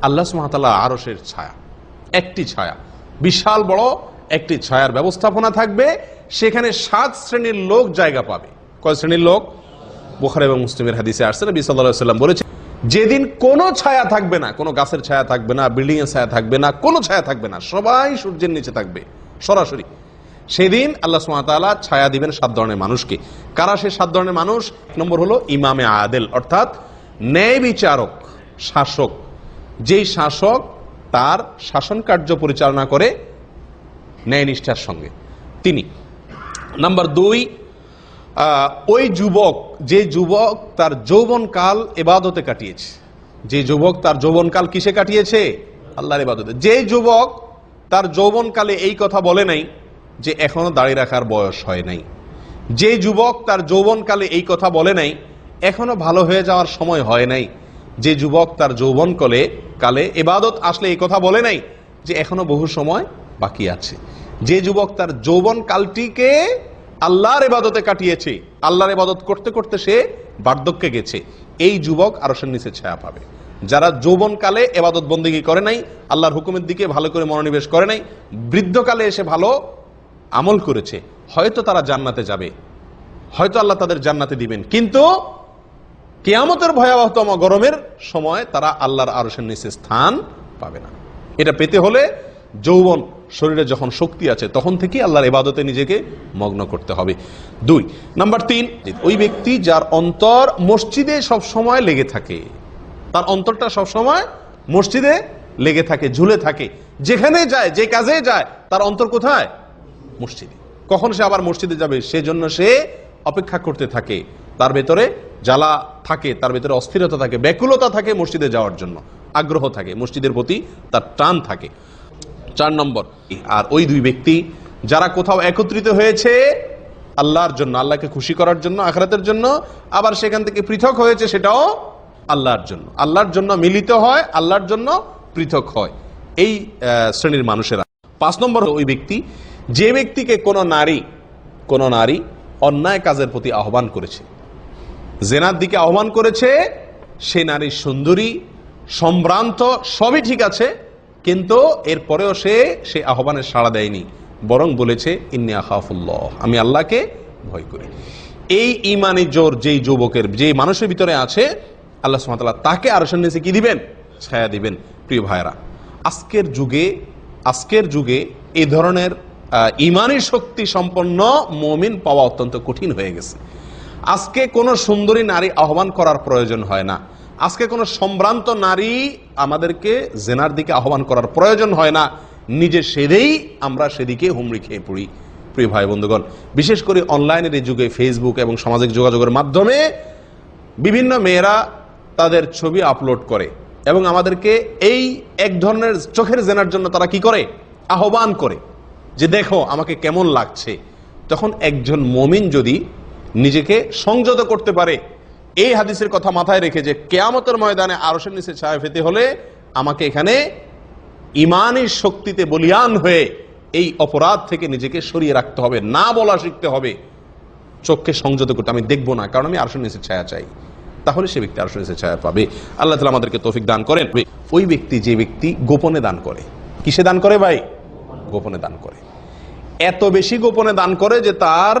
আল্লাহ সুবহানাহু ওয়া তাআলা আরশের ছায়া, একটি ছায়া, বিশাল বড় একটি ছায়ার ব্যবস্থাপনা থাকবে। সেখানে 7 শ্রেণীর লোক জায়গা পাবে। কয় শ্রেণীর লোক? বুখারী এবং মুসলিমের হাদিসে আসছে, নবী সাল্লাল্লাহু আলাইহি ওয়াসাল্লাম বলেছেন, যেদিন কোনো ছায়া থাকবে না, কোনো গাছের ছায়া থাকবে না, বিল্ডিং এর ছায়া থাকবে না, কোনো ছায়া থাকবে না, সবাই সূর্যের নিচে থাকবে সরাসরি। সেদিন আল্লাহ সুবহানাহু ওয়া তাআলা ছায়া দিবেন 7 ধরনের মানুষকে। কারা সে 7 ধরনের মানুষ? এক নম্বর হলো ইমামে আদেল, অর্থাৎ ন্যায় বিচারক, শাসক। যেই শাসক তার শাসন কার্য পরিচালনা করে ন্যায় নিষ্ঠার সঙ্গে, তিনি। নাম্বার 2, ওই যুবক, যে যুবক তার যৌবনকাল ইবাদতে কাটিয়েছে। যে যুবক তার যৌবনকাল কিসে কাটিয়েছে? আল্লাহর ইবাদতে। যে যুবক তার যৌবনকালে এই কথা বলে নাই যে এখনো দাড়ি রাখার বয়স হয় নাই। যে যুবক তার যৌবনকালে এই কথা বলে নাই এখনো ভালো হয়ে যাওয়ার সময় হয় নাই। যে যুবক তার কালে ইবাদত আসলে এই কথা বলে নাই যে এখনো বহু সময় বাকি আছে। যে যুবক তার যৌবনকালটিকে আল্লাহর ইবাদতে কাটিয়েছে, আল্লাহর ইবাদত করতে করতে সে বার্ধক্যে গেছে, এই যুবক আরশের নিচে ছায়া পাবে। যারা যৌবনকালে ইবাদত বন্দেগী করে নাই, আল্লাহর হুকুমের দিকে ভালো করে মনোনিবেশ করে নাই, বৃদ্ধকালে এসে ভালো আমল করেছে, হয়তো তারা জান্নাতে যাবে, হয়তো আল্লাহ তাদের জান্নাতে দিবেন, কিন্তু কিয়ামতের ভয়াবহতম গরমের সময় তারা আল্লাহর আরশের নিচে স্থান পাবে না। এটা পেতে হলে যৌবন শরীরে যখন শক্তি আছে তখন থেকে আল্লাহর ইবাদতে নিজেকে মগ্ন করতে হবে। 2 নাম্বার 3, ওই ব্যক্তি যার অন্তর মসজিদে সব সময় লেগে থাকে, তার অন্তরটা সব সময় মসজিদে লেগে থাকে, ঝুলে থাকে, যেখানে যায়, যে কাজে যায়, তার অন্তর কোথায়? মসজিদে। কখন সে আবার মসজিদে যাবে সেজন্য সে অপেক্ষা করতে থাকে, তার ভেতরে জ্বালা থাকে, তার ভেতরে অস্থিরতা থাকে, ব্যাকুলতা থাকে, মসজিদে যাওয়ার জন্য আগ্রহ থাকে, মসজিদের প্রতি তার টান থাকে। 4 নম্বর, আর ওই 2 ব্যক্তি যারা কোথাও একত্রিত হয়েছে আল্লাহর জন্য, আল্লাহকে খুশি করার জন্য, আখিরাতের জন্য, আবার সেখান থেকে পৃথক হয়েছে সেটাও আল্লাহর জন্য। আল্লাহর জন্য মিলিত হয়, আল্লাহর জন্য পৃথক হয়, এই শ্রেণীর মানুষেরা। 5 নম্বর, ওই ব্যক্তি, যে ব্যক্তিকে কোনো নারী অন্যায় কাজের প্রতি আহ্বান করেছে, জেনার দিকে আহ্বান করেছে, সে নারী সুন্দরী, সম্ভ্রান্ত, সবই ঠিক আছে, কিন্তু এরপরেও সে আহ্বানে সাড়া দেয়নি, বরং বলেছে ইন্নী আখাফুল্লাহ, আমি আল্লাহকে ভয় করি। এই ঈমানি জোর যেই যুবকের, যেই মানুষের ভিতরে আছে, আল্লাহ সুবহানাহু ওয়া তাআলা তাকে আরশের নিচে কি দিবেন? ছায়া দিবেন। প্রিয় ভাইরা, আজকের যুগে এই ধরনের ঈমানি শক্তি সম্পন্ন মুমিন পাওয়া অত্যন্ত কঠিন হয়ে গেছে। আজকে কোনো সুন্দরী নারী আহ্বান করার প্রয়োজন হয় না। আজকে কোনো সম্ভ্রান্ত নারী আমাদেরকে জেনার দিকে আহ্বান করার প্রয়োজন হয় না, নিজে আমরা সেদিকে হুমড়ি খেয়ে পড়ি। প্রিয় ভাই বন্ধুগণ, বিশেষ করে অনলাইনের এই যুগে ফেসবুক এবং সামাজিক যোগাযোগের মাধ্যমে বিভিন্ন মেয়েরা তাদের ছবি আপলোড করে এবং আমাদেরকে এই এক ধরনের চোখের জেনার জন্য তারা কি করে? আহ্বান করে যে দেখো আমাকে কেমন লাগছে। তখন একজন মুমিন যদি নিজেকে সংযত করতে পারে, এই হাদিসের কথা মাথায় রেখে যে কিয়ামতের ময়দানে আরশের নিচে ছায়া পেতে হলে আমাকে এখানে ঈমানের শক্তিতে বলিয়ান হয়ে এই অপরাধ থেকে নিজেকে সরিয়ে রাখতে হবে, না বলা শিখতে হবে, চোখকে সংযত করতে, আমি দেখবো না, কারণ আমি আরশের নিচে ছায়া চাই, তাহলে সে ব্যক্তি আরশের নিচে ছায়া পাবে। আল্লাহ তাআলা আমাদেরকে তৌফিক দান করেন। ওই ব্যক্তি, যে ব্যক্তি গোপনে দান করে, কিসে দান করে ভাই? গোপনে দান করে। এত বেশি গোপনে দান করে যে তার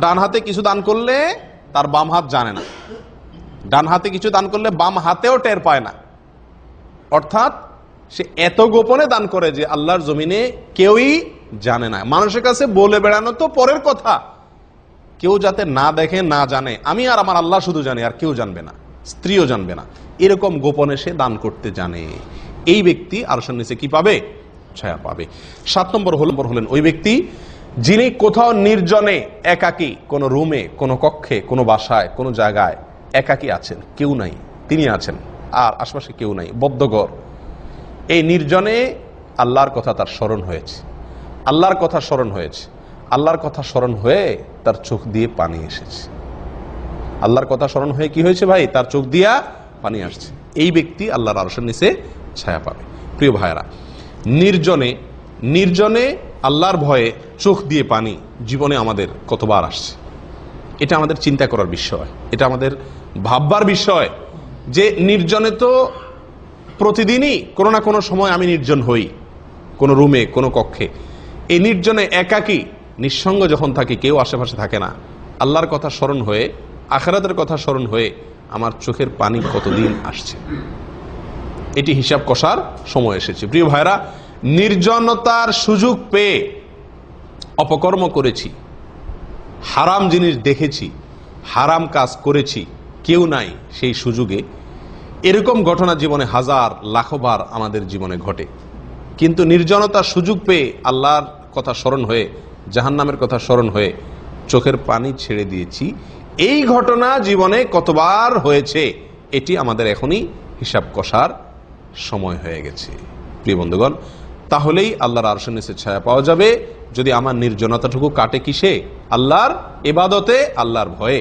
ডান হাতে কিছু দান করলে তার বাম হাত জানে না, ডান হাতে কিছু দান করলে বাম হাতেও টের পায় না। অর্থাৎ সে এত গোপনে দান করে যে আল্লাহর জমিনে কেউই জানে না। মানুষের কাছে বলে বেড়ানো তো পরের কথা, কেউ যাতে না দেখে, না জানে, আমি আর আমার আল্লাহ শুধু জানি, আর কেউ জানবে না, স্ত্রীও জানবে না, এরকম গোপনে সে দান করতে জানে। এই ব্যক্তি আরশের নিচে কি পাবে? ছায়া পাবে। 7 নম্বর হলেন ওই ব্যক্তি যিনি কোথাও নির্জনে, একাকী, কোনো রুমে, কোনো কক্ষে, কোনো বাসায়, কোনো জায়গায় একাকী আছেন, কেউ নাই, তিনি আছেন আর আশপাশে কেউ নাই, বদ্ধঘর। এই নির্জনে আল্লাহর কথা তার স্মরণ হয়েছে, আল্লাহর কথা স্মরণ হয়েছে, আল্লাহর কথা স্মরণ হয়ে তার চোখ দিয়ে পানি এসেছে। আল্লাহর কথা স্মরণ হয়ে কি হয়েছে ভাই? তার চোখ দিয়া পানি আসছে। এই ব্যক্তি আল্লাহর আরশের নিচে ছায়া পাবে। প্রিয় ভাইরা, নির্জনে আল্লাহর ভয়ে চোখ দিয়ে পানি জীবনে আমাদের কতবার আসছে? এটা আমাদের চিন্তা করার বিষয়, এটা আমাদের ভাববার বিষয় যে নির্জনে তো প্রতিদিনই কোনো না কোনো সময় আমি নির্জন হই, কোনো রুমে, কোনো কক্ষে। এই নির্জনে একাকী নিঃসঙ্গ যখন থাকি, কেউ আশেপাশে থাকে না, আল্লাহর কথা স্মরণ হয়ে, আখিরাতের কথা স্মরণ হয়ে আমার চোখের পানি কতদিন আসছে, এটি হিসাব কষার সময় এসেছে। প্রিয় ভাইরা, নির্জনতার সুযোগ পেয়ে অপকর্ম করেছি, হারাম জিনিস দেখেছি, হারাম কাজ করেছি, কেউ নাই সেই সুযোগে। এরকম ঘটনা জীবনে হাজার লাখবার আমাদের জীবনে ঘটে। কিন্তু নির্জনতার সুযোগ পেয়ে আল্লাহর কথা স্মরণ হয়ে, জাহান্নামের কথা স্মরণ হয়ে চোখের পানি ছেড়ে দিয়েছি, এই ঘটনা জীবনে কতবার হয়েছে, এটি আমাদের এখনই হিসাব কষার সময় হয়ে গেছে। প্রিয় বন্ধুগণ, তাহলেই আল্লাহর আরশের নিচে ছায়া পাওয়া যাবে যদি আমার নির্জনতাটুকু কাটে কিসে? আল্লাহর ইবাদতে, আল্লাহর ভয়ে।